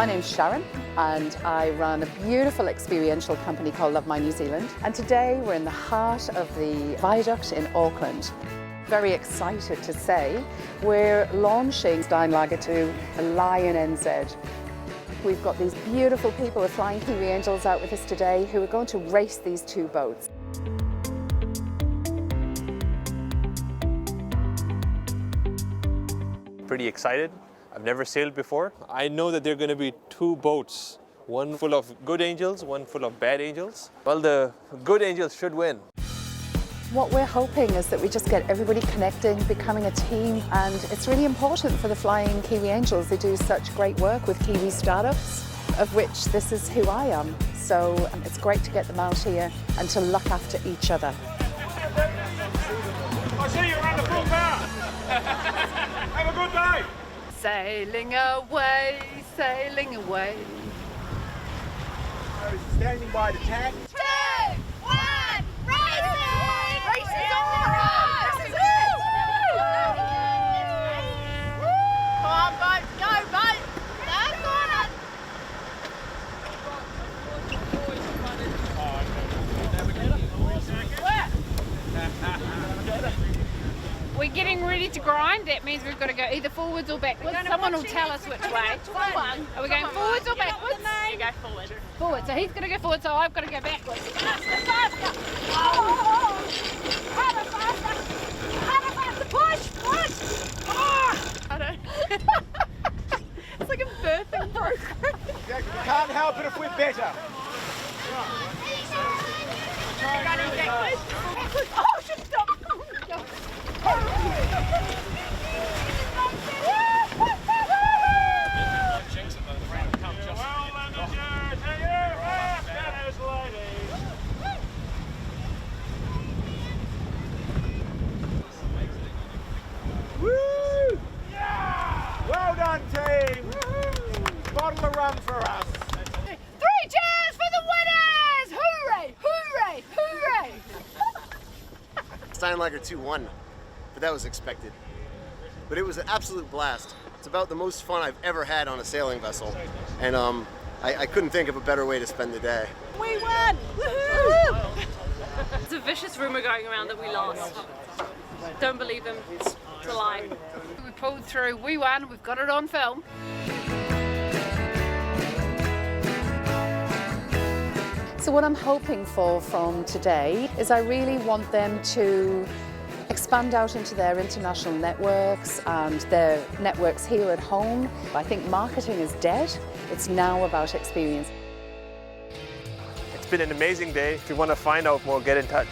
My name's Sharon and I run a beautiful experiential company called Love My New Zealand. And today we're in the heart of the viaduct in Auckland. Very excited to say we're launching Steinlager to the Lion NZ. We've got these beautiful people with Flying Kiwi Angels out with us today who are going to race these two boats. Pretty excited. I've never sailed before. I know that there are going to be two boats, one full of good angels, one full of bad angels. Well, the good angels should win. What we're hoping is that we just get everybody connecting, becoming a team, and it's really important for the Flying Kiwi Angels. They do such great work with Kiwi startups, of which this is who I am. So it's great to get them out here and to look after each other. I see you're under full power. Have a good day. Sailing away, sailing away. Standing by the tack. 2, 1, racing! Racing's on! This is it! Come on, boat, go, boat! That's on it! We're getting ready to grind. That means we've got to go either forwards or backwards. Someone will tell us which way. Are we going forwards or backwards? You go forward. Forward. So he's going to go forward, so I've got to go backwards. Faster, faster! Oh! Harder, faster! Harder, faster! Push, push! Oh! I don't... It's like a birthing program. We can't help it if we're better. Running backwards. Oh, shit, stop! Well done, team. Bottle of rum for us. 3 cheers for the winners! Hooray! Hooray! Hooray! Steinlager 2-1, but that was expected. But it was an absolute blast. It's about the most fun I've ever had on a sailing vessel, and I couldn't think of a better way to spend the day. We won! Woohoo! There's a vicious rumour going around that we lost. Don't believe them, it's a lie. We pulled through, we won, we've got it on film. So what I'm hoping for from today is I really want them to expand out into their international networks and their networks here at home. I think marketing is dead. It's now about experience. It's been an amazing day. If you want to find out more, get in touch.